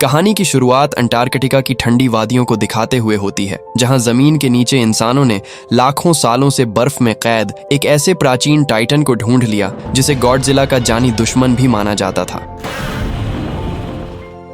कहानी की शुरुआत अंटार्कटिका की ठंडी वादियों को दिखाते हुए होती है, जहां जमीन के नीचे इंसानों ने लाखों सालों से बर्फ में कैद एक ऐसे प्राचीन टाइटन को ढूंढ लिया जिसे गॉडजिला का जानी दुश्मन भी माना जाता था।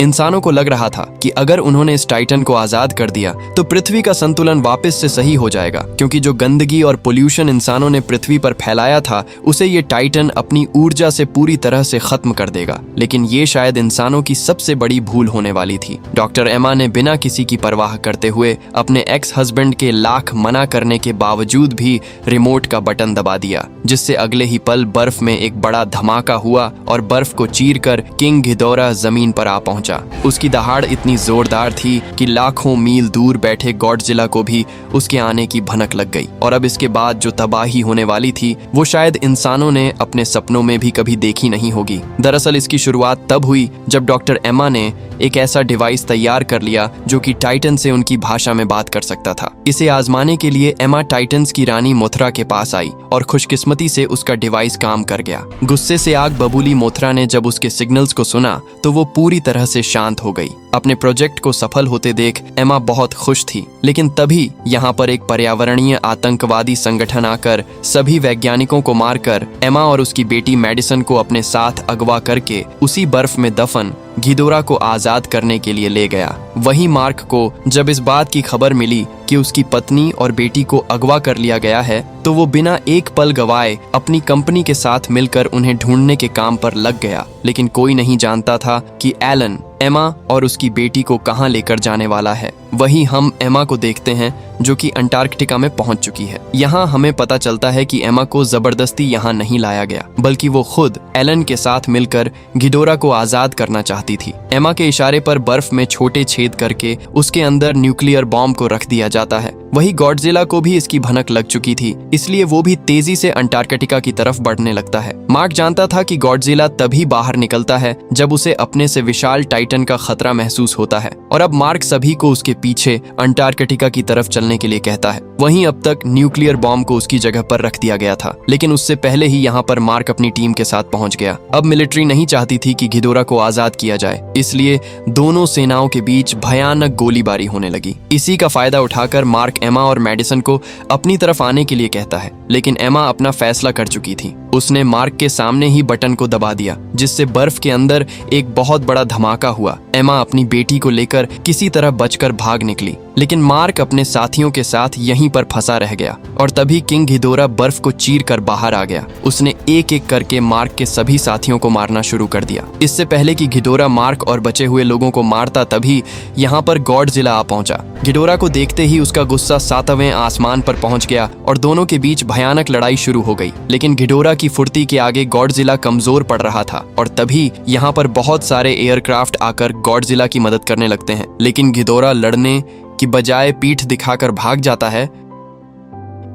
इंसानों को लग रहा था कि अगर उन्होंने इस टाइटन को आजाद कर दिया तो पृथ्वी का संतुलन वापस से सही हो जाएगा, क्योंकि जो गंदगी और पोल्यूशन इंसानों ने पृथ्वी पर फैलाया था उसे ये टाइटन अपनी ऊर्जा से पूरी तरह से खत्म कर देगा। लेकिन ये शायद इंसानों की सबसे बड़ी भूल होने वाली थी। डॉक्टर एमा ने बिना किसी की परवाह करते हुए अपने एक्स हस्बैंड के लाख मना करने के बावजूद भी रिमोट का बटन दबा दिया, जिससे अगले ही पल बर्फ में एक बड़ा धमाका हुआ और बर्फ को चीरकर किंग घिदोरा जमीन पर आ पहुंचा। उसकी दहाड़ इतनी जोरदार थी कि लाखों मील दूर बैठे गॉडजिला को भी उसके आने की भनक लग गई। और अब इसके बाद जो तबाही होने वाली थी वो शायद इंसानों ने अपने सपनों में भी कभी देखी नहीं होगी। दरअसल इसकी शुरुआत तब हुई जब डॉक्टर एमा ने एक ऐसा डिवाइस तैयार कर लिया जो कि टाइटन से उनकी भाषा में बात कर सकता था। इसे आजमाने के लिए एमा टाइटन्स की रानी मोथरा के पास आई और खुशकिस्मती से उसका डिवाइस काम कर गया। गुस्से से आग बबूली मोथरा ने जब उसके सिग्नल्स को सुना तो वो पूरी तरह से शांत हो गई। अपने प्रोजेक्ट को सफल होते देख एमा बहुत खुश थी, लेकिन तभी यहाँ पर एक पर्यावरणीय आतंकवादी संगठन आकर सभी वैज्ञानिकों को मारकर एमा और उसकी बेटी मेडिसन को अपने साथ अगवा करके उसी बर्फ में दफन घिदोरा को आजाद करने के लिए ले गया। वही मार्क को जब इस बात की खबर मिली कि उसकी पत्नी और बेटी को अगवा कर लिया गया है तो वो बिना एक पल गवाए अपनी कंपनी के साथ मिलकर उन्हें ढूंढने के काम पर लग गया। लेकिन कोई नहीं जानता था कि एलन एमा और उसकी बेटी को कहां लेकर जाने वाला है। वही हम एमा को देखते हैं जो कि अंटार्कटिका में पहुंच चुकी है। यहाँ हमें पता चलता है कि एमा को जबरदस्ती यहाँ नहीं लाया गया, बल्कि वो खुद एलन के साथ मिलकर घिदोरा को आजाद करना चाहती थी। एमा के इशारे पर बर्फ में छोटे छेद करके उसके अंदर न्यूक्लियर बॉम्ब को रख दिया जाता है। वही गॉडजिला को भी इसकी भनक लग चुकी थी, इसलिए वो भी तेजी से अंटार्कटिका की तरफ बढ़ने लगता है। मार्क जानता था कि गॉडजिला तभी बाहर निकलता है जब उसे अपने से विशाल टाइटन का खतरा महसूस होता है, और अब मार्क सभी को उसके पीछे अंटार्कटिका की तरफ चलने के लिए कहता है। वहीं अब तक न्यूक्लियर बॉम्ब को उसकी जगह पर रख दिया गया था, लेकिन उससे पहले ही यहाँ पर मार्क अपनी टीम के साथ पहुंच गया। अब मिलिट्री नहीं चाहती थी कि घिदोरा को आजाद किया जाए, इसलिए दोनों सेनाओं के बीच भयानक गोलीबारी होने लगी। इसी का फायदा उठाकर मार्क एमा और मेडिसन को अपनी तरफ आने के लिए कहता है, लेकिन एमा अपना फैसला कर चुकी थी। उसने मार्क के सामने ही बटन को दबा दिया, जिससे बर्फ के अंदर एक बहुत बड़ा धमाका हुआ। एमा अपनी बेटी को लेकर किसी तरह बचकर भाग निकली, लेकिन मार्क अपने साथियों के साथ यहीं पर फंसा रह गया। और तभी किंग घिदोरा बर्फ को चीर कर बाहर आ गया। उसने एक एक करके मार्क के सभी साथियों को मारना शुरू कर दिया। इससे पहले कि घिदोरा मार्क और बचे हुए लोगों को मारता, तभी यहाँ पर गॉडजिला आ पहुंचा। घिदोरा को देखते ही उसका गुस्सा 7वें आसमान पर पहुंच गया और दोनों के बीच भयानक लड़ाई शुरू हो गई। लेकिन घिदोरा की फुर्ती के आगे गॉडजिला कमजोर पड़ रहा था, और तभी यहाँ पर बहुत सारे एयरक्राफ्ट आकर गॉडजिला की मदद करने लगते हैं। लेकिन घिदोरा लड़ने की बजाय पीठ दिखाकर भाग जाता है।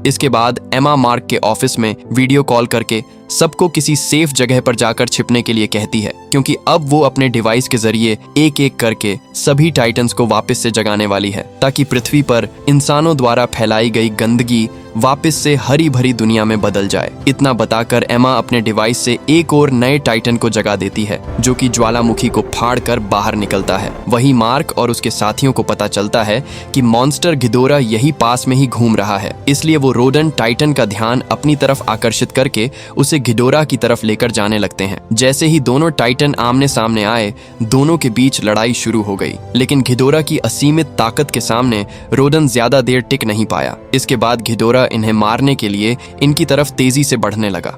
इसके बाद एमा मार्क के ऑफिस में वीडियो कॉल करके सबको किसी सेफ जगह पर जाकर छिपने के लिए कहती है, क्योंकि अब वो अपने डिवाइस के जरिए एक एक करके सभी टाइटन्स को वापस से जगाने वाली है, ताकि पृथ्वी पर इंसानों द्वारा फैलाई गई गंदगी वापस से हरी भरी दुनिया में बदल जाए। इतना बताकर एमा अपने डिवाइस से एक और नए टाइटन को जगा देती है, जो कि ज्वालामुखी को फाड़ कर बाहर निकलता है। वही मार्क और उसके साथियों को पता चलता है कि मॉन्स्टर घिदोरा यही पास में ही घूम रहा है, इसलिए वो रोडन टाइटन का ध्यान अपनी तरफ आकर्षित करके उसे घिदोरा की तरफ लेकर जाने लगते हैं। जैसे ही दोनों टाइटन आमने सामने आए, दोनों के बीच लड़ाई शुरू हो गई। लेकिन घिदोरा की असीमित ताकत के सामने रोडन ज्यादा देर टिक नहीं पाया। इसके बाद घिदोरा इन्हें मारने के लिए इनकी तरफ तेजी से बढ़ने लगा।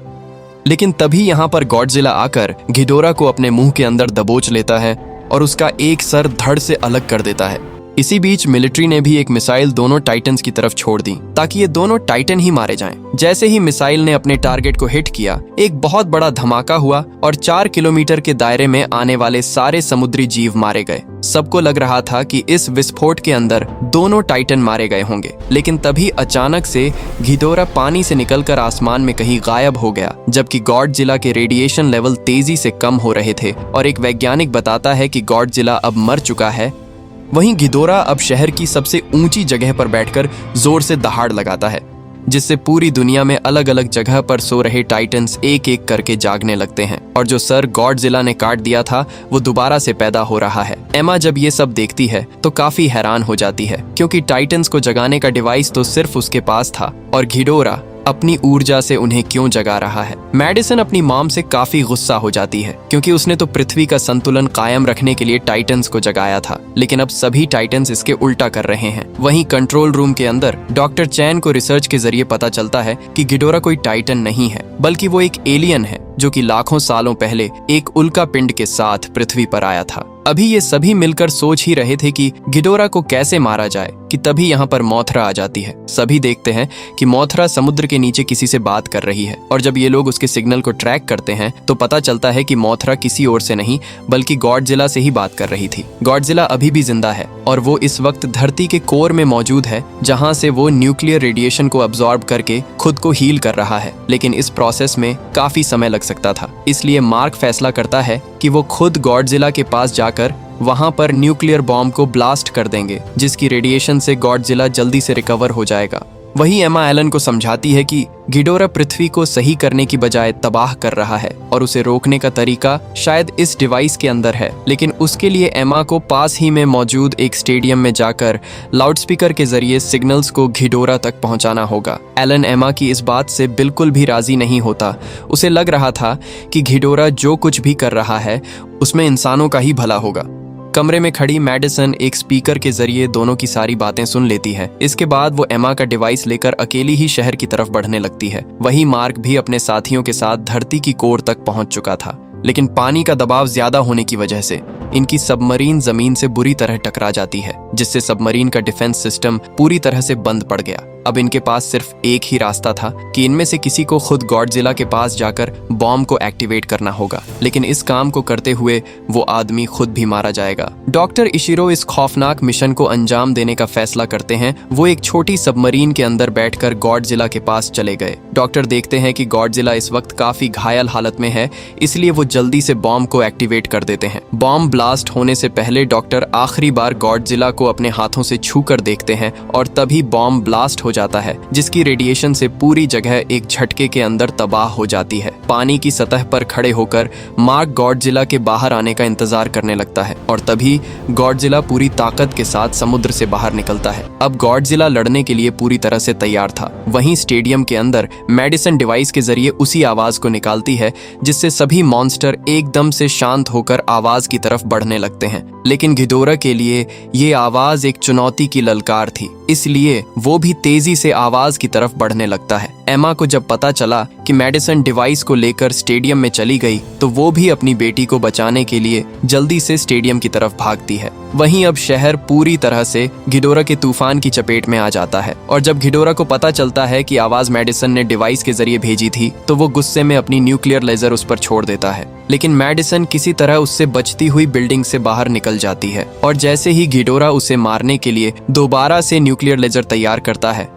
लेकिन तभी यहाँ पर गॉडजिला आकर घिदोरा को अपने मुंह के अंदर दबोच लेता है और उसका एक सर धड़ से अलग कर देता है। इसी बीच मिलिट्री ने भी एक मिसाइल दोनों टाइटन्स की तरफ छोड़ दी, ताकि ये दोनों टाइटन ही मारे जाएं। जैसे ही मिसाइल ने अपने टारगेट को हिट किया, एक बहुत बड़ा धमाका हुआ और 4 किलोमीटर के दायरे में आने वाले सारे समुद्री जीव मारे गए। सबको लग रहा था कि इस विस्फोट के अंदर दोनों टाइटन मारे गए होंगे, लेकिन तभी अचानक से घिदोरा पानी से निकलकर आसमान में कहीं गायब हो गया, जबकि गॉडजिला के रेडिएशन लेवल तेजी से कम हो रहे थे और एक वैज्ञानिक बताता है कि गॉडजिला अब मर चुका है। वहीं घिदोरा अब शहर की सबसे ऊंची जगह पर बैठकर जोर से दहाड़ लगाता है। जिससे पूरी दुनिया में अलग अलग जगह पर सो रहे टाइटन्स एक एक करके जागने लगते हैं और जो सर गॉडजिला ने काट दिया था वो दोबारा से पैदा हो रहा है। एमा जब ये सब देखती है तो काफी हैरान हो जाती है क्योंकि टाइटन्स को जगाने का डिवाइस तो सिर्फ उसके पास था और घिडोरा अपनी ऊर्जा से उन्हें क्यों जगा रहा है। मैडिसन अपनी मॉम से काफी गुस्सा हो जाती है क्योंकि उसने तो पृथ्वी का संतुलन कायम रखने के लिए टाइटन्स को जगाया था, लेकिन अब सभी टाइटन्स इसके उल्टा कर रहे हैं। वहीं कंट्रोल रूम के अंदर डॉक्टर चैन को रिसर्च के जरिए पता चलता है कि घिडोरा कोई टाइटन नहीं है बल्कि वो एक एलियन है जो कि लाखों सालों पहले एक उल्का पिंड के साथ पृथ्वी पर आया था। अभी ये सभी मिलकर सोच ही रहे थे कि घिडोरा को कैसे मारा जाए कि तभी यहाँ पर मोथरा आ जाती है। सभी देखते हैं कि मोथरा समुद्र के नीचे किसी से बात कर रही है और जब ये लोग उसके सिग्नल को ट्रैक करते हैं तो पता चलता है कि मोथरा किसी और से नहीं बल्कि गॉडजिला से ही बात कर रही थी। गॉडजिला अभी भी जिंदा है और वो इस वक्त धरती के कोर में मौजूद है जहाँ से वो न्यूक्लियर रेडिएशन को अब्सॉर्ब करके खुद को हील कर रहा है, लेकिन इस प्रोसेस में काफी समय लग सकता था। इसलिए मार्क फैसला करता है कि वो खुद गॉडजिला के पास जाकर वहां पर न्यूक्लियर बॉम्ब को ब्लास्ट कर देंगे जिसकी रेडिएशन से गॉडजिला जल्दी से रिकवर हो जाएगा। वहीं एमा एलन को समझाती है कि घिडोरा पृथ्वी को सही करने की बजाय तबाह कर रहा है और उसे रोकने का तरीका शायद इस डिवाइस के अंदर है, लेकिन उसके लिए एमा को पास ही में मौजूद एक स्टेडियम में जाकर लाउडस्पीकर के जरिए सिग्नल्स को घिडोरा तक पहुंचाना होगा। एलन एमा की इस बात से बिल्कुल भी राजी नहीं होता। उसे लग रहा था कि घिडोरा जो कुछ भी कर रहा है उसमें इंसानों का ही भला होगा। कमरे में खड़ी मैडिसन एक स्पीकर के जरिए दोनों की सारी बातें सुन लेती है। इसके बाद वो एमा का डिवाइस लेकर अकेली ही शहर की तरफ बढ़ने लगती है। वहीं मार्क भी अपने साथियों के साथ धरती की कोर तक पहुंच चुका था, लेकिन पानी का दबाव ज्यादा होने की वजह से इनकी सबमरीन जमीन से बुरी तरह टकरा जाती है, जिससे सबमरीन का डिफेंस सिस्टम पूरी तरह से बंद पड़ गया। अब इनके पास सिर्फ एक ही रास्ता था कि इनमें से किसी को खुद गॉडजिला के पास जाकर बॉम्ब को एक्टिवेट करना होगा, लेकिन इस काम को करते हुए वो आदमी खुद भी मारा जाएगा। डॉक्टर इशिरो इस खौफनाक मिशन को अंजाम देने का फैसला करते हैं। वो एक छोटी सबमरीन के अंदर बैठकर गॉडजिला के पास चले गए। डॉक्टर देखते हैं कि गॉडजिला इस वक्त काफी घायल हालत में है, इसलिए वो जल्दी से बॉम्ब को एक्टिवेट कर देते हैं। बॉम्ब ब्लास्ट होने से पहले डॉक्टर आखिरी बार गॉडजिला को अपने हाथों से छू कर देखते हैं और तभी बॉम्ब ब्लास्ट हो जाता है, जिसकी रेडिएशन से पूरी जगह एक झटके के अंदर तबाह हो जाती है। पानी की सतह पर खड़े होकर मार्क गॉडजिला के बाहर आने का इंतजार करने लगता है और तभी गॉडजिला पूरी ताकत के साथ समुद्र से बाहर निकलता है। अब गॉडजिला लड़ने के लिए पूरी तरह से तैयार था। वहीं स्टेडियम के अंदर मेडिसिन डिवाइस के जरिए उसी आवाज को निकालती है जिससे सभी मॉन्स्टर एकदम से शांत होकर आवाज की तरफ बढ़ने लगते हैं। लेकिन घिडोरा के लिए ये आवाज एक चुनौती की ललकार थी, इसलिए वो भी तेजी से आवाज की तरफ बढ़ने लगता है। एमा को जब पता चला कि मेडिसिन डिवाइस को लेकर स्टेडियम में चली गई तो वो भी अपनी बेटी को बचाने के लिए जल्दी से स्टेडियम की तरफ भागती है। वहीं अब शहर पूरी तरह से घिडोरा के तूफान की चपेट में आ जाता है और जब घिडोरा को पता चलता है कि आवाज मेडिसिन ने डिवाइस के जरिए भेजी थी तो वो गुस्से में अपनी न्यूक्लियर लेजर उस पर छोड़ देता है, लेकिन मेडिसिन किसी तरह उससे बचती हुई बिल्डिंग से बाहर निकल जाती है और जैसे ही घिडोरा उसे मारने के लिए दोबारा से न्यूक्लियर लेजर तैयार करता है,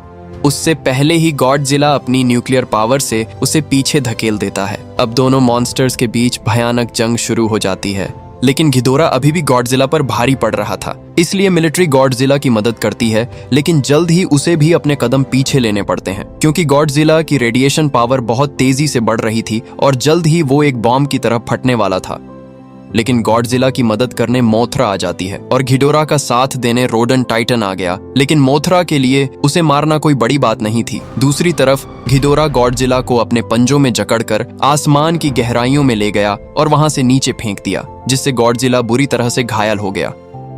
उससे पहले ही गॉडजिला अपनी न्यूक्लियर पावर से उसे पीछे धकेल देता है। अब दोनों मॉन्स्टर्स के बीच भयानक जंग शुरू हो जाती है, लेकिन घिडोरा अभी भी गॉडजिला पर भारी पड़ रहा था, इसलिए मिलिट्री गॉडजिला की मदद करती है, लेकिन जल्द ही उसे भी अपने कदम पीछे लेने पड़ते हैं क्योंकि गॉडजिला की रेडिएशन पावर बहुत तेजी से बढ़ रही थी और जल्द ही वो एक बॉम्ब की तरह फटने वाला था। लेकिन गॉडजिला की मदद करने मोथरा आ जाती है और घिडोरा का साथ देने रोडन टाइटन आ गया, लेकिन मोथरा के लिए उसे मारना कोई बड़ी बात नहीं थी। दूसरी तरफ घिडोरा गॉडजिला को अपने पंजों में जकड़कर आसमान की गहराइयों में ले गया और वहां से नीचे फेंक दिया, जिससे गॉडजिला बुरी तरह से घायल हो गया।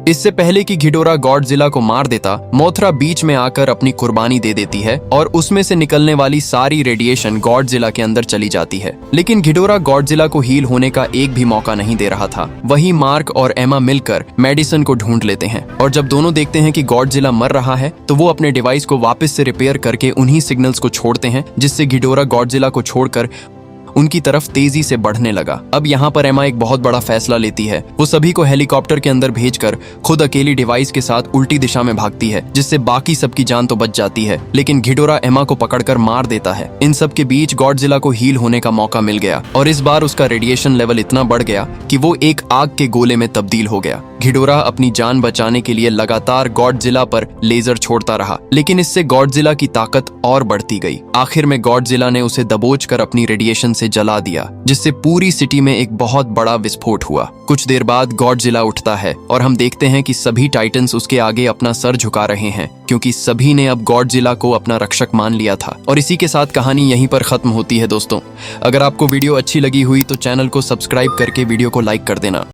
इससे पहले कि घिडोरा गॉडजिला को मार देता, मोथरा बीच में आकर अपनी कुर्बानी दे देती है और उसमें से निकलने वाली सारी रेडिएशन गॉडजिला के अंदर चली जाती है। लेकिन घिडोरा गॉडजिला को हील होने का एक भी मौका नहीं दे रहा था। वहीं मार्क और एमा मिलकर मेडिसिन को ढूंढ लेते हैं और जब दोनों देखते हैं कि गॉडजिला मर रहा है तो वो अपने डिवाइस को वापस से रिपेयर करके उन्हीं सिग्नल्स को छोड़ते हैं जिससे घिडोरा गॉडजिला को छोड़कर उनकी तरफ तेजी से बढ़ने लगा। अब यहाँ पर एमा एक बहुत बड़ा फैसला लेती है। वो सभी को हेलीकॉप्टर के अंदर भेजकर खुद अकेली डिवाइस के साथ उल्टी दिशा में भागती है, जिससे बाकी सबकी जान तो बच जाती है, लेकिन घिडोरा एमा को पकड़कर मार देता है। इन सब के बीच गॉडजिला को हील होने का मौका मिल गया और इस बार उसका रेडिएशन लेवल इतना बढ़ गया कि वो एक आग के गोले में तब्दील हो गया। घिडोरा अपनी जान बचाने के लिए लगातार गॉडजिला पर लेजर छोड़ता रहा, लेकिन इससे गॉडजिला की ताकत और बढ़ती गई। आखिर में गॉडजिला ने उसे दबोचकर अपनी रेडिएशन से जला दिया, जिससे पूरी सिटी में एक बहुत बड़ा विस्फोट हुआ। कुछ देर बाद गॉडजिला उठता है और हम देखते हैं कि सभी टाइटन्स उसके आगे अपना सर झुका रहे हैं, क्योंकि सभी ने अब गॉडजिला को अपना रक्षक मान लिया था। और इसी के साथ कहानी यहीं पर खत्म होती है दोस्तों। अगर आपको वीडियो अच्छी लगी हुई तो चैनल को सब्सक्राइब करके वीडियो को लाइक कर देना।